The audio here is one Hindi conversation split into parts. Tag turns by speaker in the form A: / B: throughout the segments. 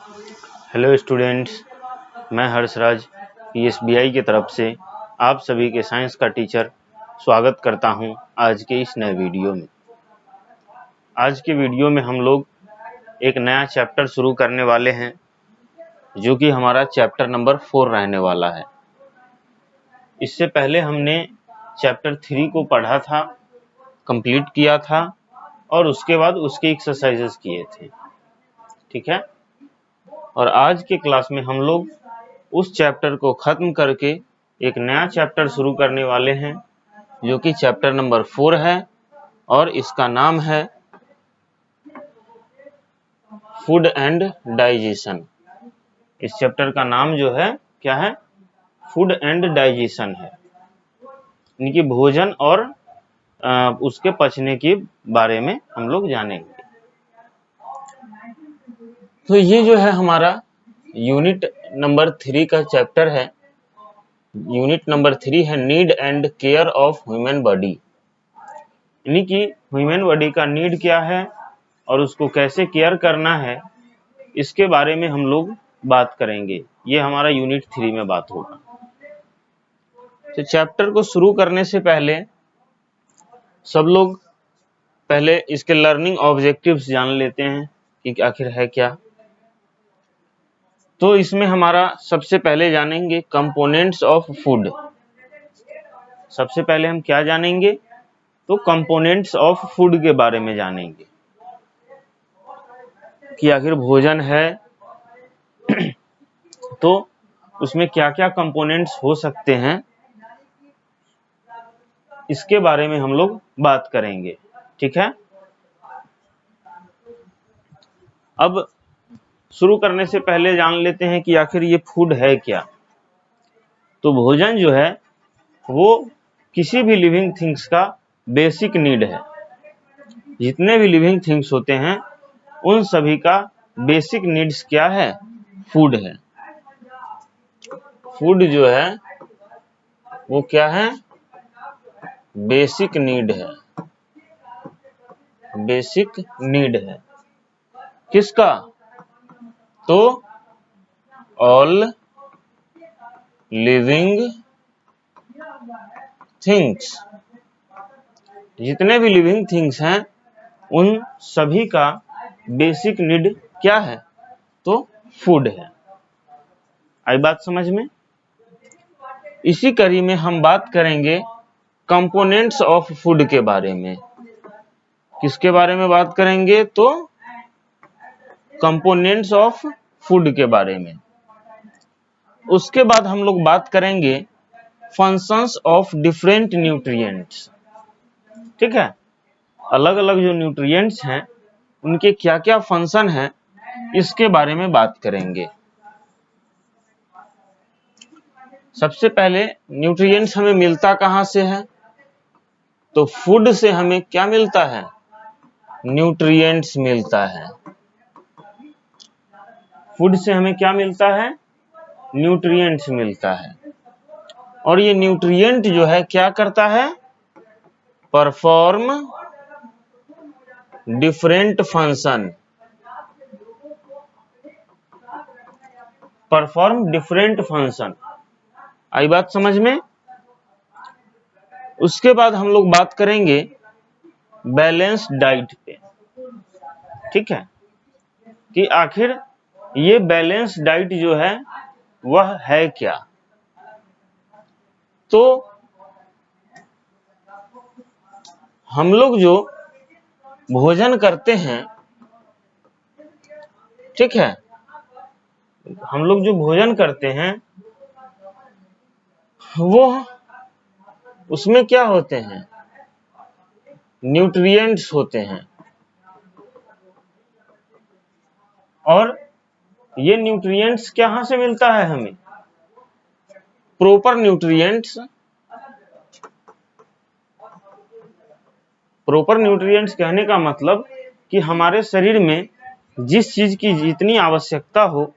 A: हेलो स्टूडेंट्स, मैं हर्षराज पीएसबीआई की तरफ से आप सभी के साइंस का टीचर स्वागत करता हूं आज के इस नए वीडियो में। आज के वीडियो में हम लोग एक नया चैप्टर शुरू करने वाले हैं जो कि हमारा चैप्टर नंबर 4 रहने वाला है। इससे पहले हमने चैप्टर 3 को पढ़ा था, कंप्लीट किया था और उसके बाद उसके एक्सरसाइजेस किए थे, ठीक है। और आज के क्लास में हम लोग उस चैप्टर को खत्म करके एक नया चैप्टर शुरू करने वाले हैं जो कि चैप्टर नंबर 4 है और इसका नाम है फूड एंड डाइजेशन। इस चैप्टर का नाम जो है क्या है? फूड एंड डाइजेशन है, इनकी भोजन और उसके पचने के बारे में हम लोग जानेंगे। तो ये जो है हमारा यूनिट नंबर 3 का चैप्टर है। यूनिट नंबर 3 है need and care of human body, यानी कि ह्यूमन बॉडी का नीड क्या है और उसको कैसे केयर करना है, इसके बारे में हम लोग बात करेंगे। ये हमारा यूनिट 3 में बात होगा। तो चैप्टर को शुरू करने से पहले सब लोग पहले इसके लर्निंग ऑब्जेक्टिव्स जान लेते हैं कि आखिर है क्या। तो इसमें हमारा सबसे पहले जानेंगे कंपोनेंट्स ऑफ फूड। सबसे पहले हम क्या जानेंगे? तो कंपोनेंट्स ऑफ फूड के बारे में जानेंगे कि आखिर भोजन है तो उसमें क्या क्या कंपोनेंट्स हो सकते हैं, इसके बारे में हम लोग बात करेंगे, ठीक है। अब शुरू करने से पहले जान लेते हैं कि आखिर ये फूड है क्या। तो भोजन जो है वो किसी भी लिविंग थिंग्स का बेसिक नीड है। जितने भी लिविंग थिंग्स होते हैं उन सभी का बेसिक नीड्स क्या है? फूड है। फूड जो है वो क्या है? बेसिक नीड है। बेसिक नीड है किसका? तो ऑल लिविंग थिंग्स, जितने भी लिविंग थिंग्स हैं उन सभी का बेसिक नीड क्या है? तो फूड है। आई बात समझ में? इसी कड़ी में हम बात करेंगे कंपोनेंट्स ऑफ फूड के बारे में। किसके बारे में बात करेंगे? तो कंपोनेंट्स ऑफ फूड के बारे में। उसके बाद हम लोग बात करेंगे फंक्शंस ऑफ डिफरेंट न्यूट्रिएंट्स, ठीक है। अलग अलग जो न्यूट्रिएंट्स हैं उनके क्या क्या फंक्शन हैं, इसके बारे में बात करेंगे। सबसे पहले न्यूट्रिएंट्स हमें मिलता कहां से है? तो फूड से हमें क्या मिलता है? न्यूट्रिएंट्स मिलता है। फूड से हमें क्या मिलता है? न्यूट्रिएंट्स मिलता है। और ये न्यूट्रिएंट जो है क्या करता है? Perform different function. Perform different function. आई बात समझ में? उसके बाद हम लोग बात करेंगे बैलेंस्ड डाइट पे, ठीक है, कि आखिर ये बैलेंस्ड डाइट जो है वह है क्या। तो हम लोग जो भोजन करते हैं, ठीक है, हम लोग जो भोजन करते हैं वो उसमें क्या होते हैं? न्यूट्रिएंट्स होते हैं। और ये न्यूट्रिएंट्स कहां से मिलता है हमें? Proper nutrients. प्रॉपर न्यूट्रिएंट्स कहने का मतलब कि हमारे शरीर में जिस चीज की जितनी आवश्यकता हो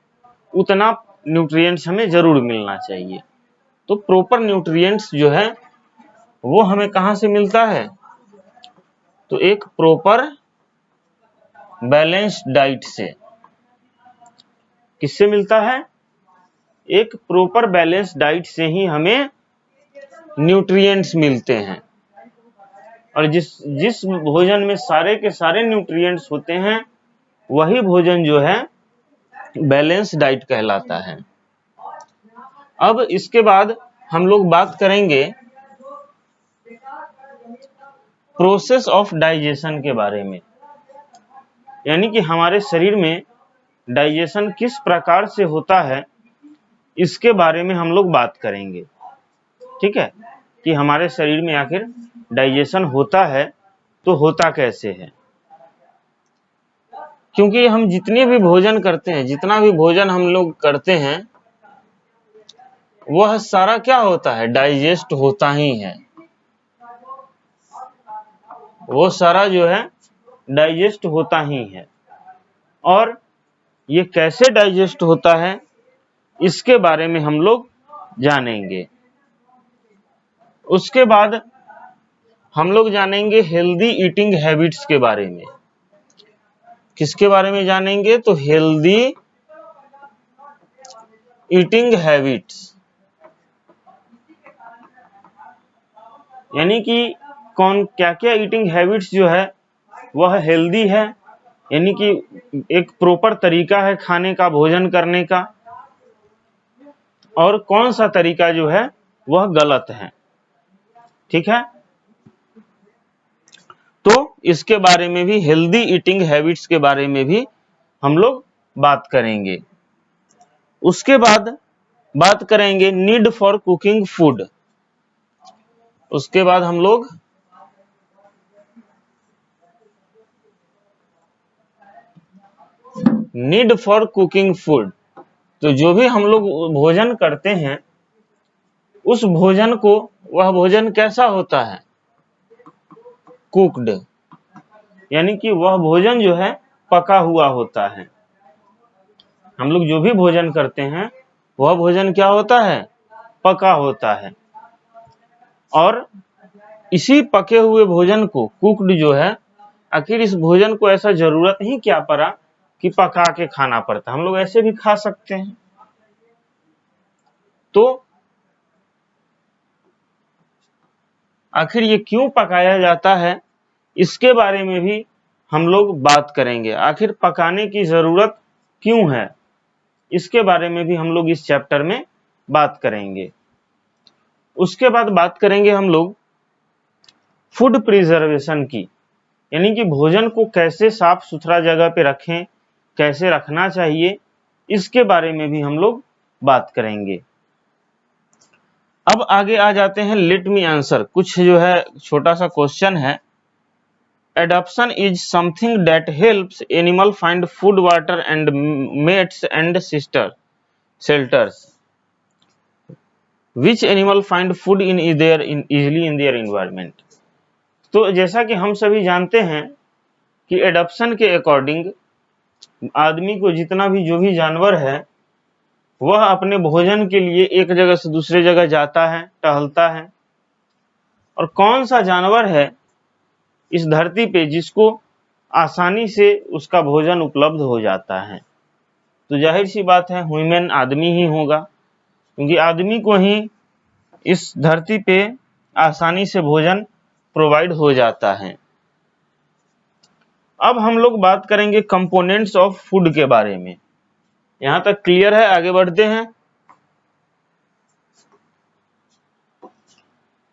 A: उतना न्यूट्रिएंट्स हमें जरूर मिलना चाहिए। तो प्रॉपर न्यूट्रिएंट्स जो है वो हमें कहां से मिलता है? तो एक प्रॉपर बैलेंस्ड डाइट से। किससे मिलता है? एक प्रॉपर बैलेंस डाइट से ही हमें न्यूट्रिएंट्स मिलते हैं, और जिस भोजन में सारे के सारे न्यूट्रिएंट्स होते हैं वही भोजन जो है बैलेंस डाइट कहलाता है। अब इसके बाद हम लोग बात करेंगे प्रोसेस ऑफ डाइजेशन के बारे में, यानी कि हमारे शरीर में डाइजेशन किस प्रकार से होता है इसके बारे में हम लोग बात करेंगे। ठीक है, कि हमारे शरीर में आखिर डाइजेशन होता है तो होता कैसे है, क्योंकि हम जितने भी भोजन करते हैं, जितना भी भोजन हम लोग करते हैं वह सारा क्या होता है? डाइजेस्ट होता ही है। वो सारा जो है डाइजेस्ट होता ही है, और ये कैसे डाइजेस्ट होता है इसके बारे में हम लोग जानेंगे। उसके बाद हम लोग जानेंगे हेल्दी ईटिंग हैबिट्स के बारे में। किसके बारे में जानेंगे? तो हेल्दी ईटिंग हैबिट्स, यानी कि कौन क्या क्या ईटिंग हैबिट्स जो है वह हेल्दी है, यानी कि एक प्रॉपर तरीका है खाने का, भोजन करने का, और कौन सा तरीका जो है वह गलत है। ठीक है, तो इसके बारे में भी, हेल्दी ईटिंग हैबिट्स के बारे में भी हम लोग बात करेंगे। उसके बाद बात करेंगे नीड फॉर कुकिंग फूड। उसके बाद हम लोग नीड फॉर कुकिंग फूड, तो जो भी हम लोग भोजन करते हैं उस भोजन को, वह भोजन कैसा होता है? कुक्ड, यानी कि वह भोजन जो है पका हुआ होता है। हम लोग जो भी भोजन करते हैं वह भोजन क्या होता है? पका होता है। और इसी पके हुए भोजन को, कुक्ड जो है, आखिर इस भोजन को ऐसा जरूरत ही क्या पड़ा कि पका के खाना पड़ता, हम लोग ऐसे भी खा सकते हैं। तो आखिर ये क्यों पकाया जाता है इसके बारे में भी हम लोग बात करेंगे। आखिर पकाने की जरूरत क्यों है इसके बारे में भी हम लोग इस चैप्टर में बात करेंगे। उसके बाद बात करेंगे हम लोग फूड प्रिजर्वेशन की, यानी कि भोजन को कैसे साफ सुथरा जगह पे रखें, कैसे रखना चाहिए, इसके बारे में भी हम लोग बात करेंगे। अब आगे आ जाते हैं, लेट मी आंसर, कुछ जो है छोटा सा क्वेश्चन है। Adoption is something that helps animal find food, water and mates and shelters. Which animal find food in their easily in their environment. तो जैसा कि हम सभी जानते हैं कि एडॉप्शन के अकॉर्डिंग आदमी को जितना भी, जो भी जानवर है, वह अपने भोजन के लिए एक जगह से दूसरे जगह जाता है, टहलता है। और कौन सा जानवर है इस धरती पे जिसको आसानी से उसका भोजन उपलब्ध हो जाता है? तो जाहिर सी बात है ह्यूमन, आदमी ही होगा, क्योंकि आदमी को ही इस धरती पे आसानी से भोजन प्रोवाइड हो जाता है। अब हम लोग बात करेंगे कंपोनेंट्स ऑफ फूड के बारे में। यहां तक क्लियर है? आगे बढ़ते हैं।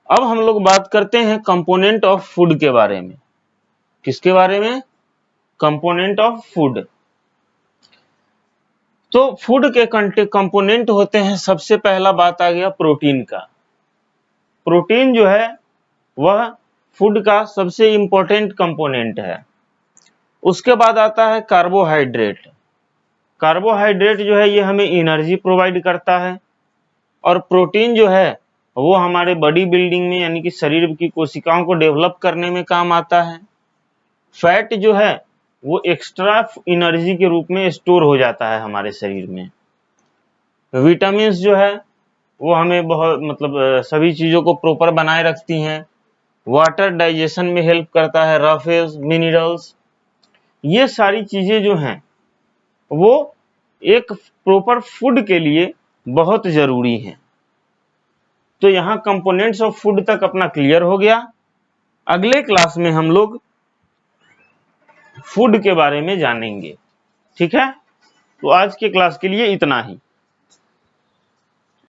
A: अब हम लोग बात करते हैं कंपोनेंट ऑफ फूड के बारे में। किसके बारे में? Component of food. तो फूड के कंपोनेंट होते हैं, सबसे पहला बात आ गया प्रोटीन का। प्रोटीन जो है वह फूड का सबसे इंपॉर्टेंट कंपोनेंट है। उसके बाद आता है कार्बोहाइड्रेट। कार्बोहाइड्रेट जो है ये हमें एनर्जी प्रोवाइड करता है, और प्रोटीन जो है वो हमारे बॉडी बिल्डिंग में, यानी कि शरीर की कोशिकाओं को डेवलप करने में काम आता है। फैट जो है वो एक्स्ट्रा एनर्जी के रूप में स्टोर हो जाता है हमारे शरीर में। विटामिन जो है वो हमें बहुत, मतलब सभी चीजों को प्रॉपर बनाए रखती हैं। वाटर डाइजेशन में हेल्प करता है, रफेज, मिनरल्स, ये सारी चीजें जो हैं वो एक प्रॉपर फूड के लिए बहुत जरूरी है। तो यहाँ कंपोनेंट्स ऑफ फूड तक अपना क्लियर हो गया। अगले क्लास में हम लोग फूड के बारे में जानेंगे। ठीक है, तो आज के क्लास के लिए इतना ही।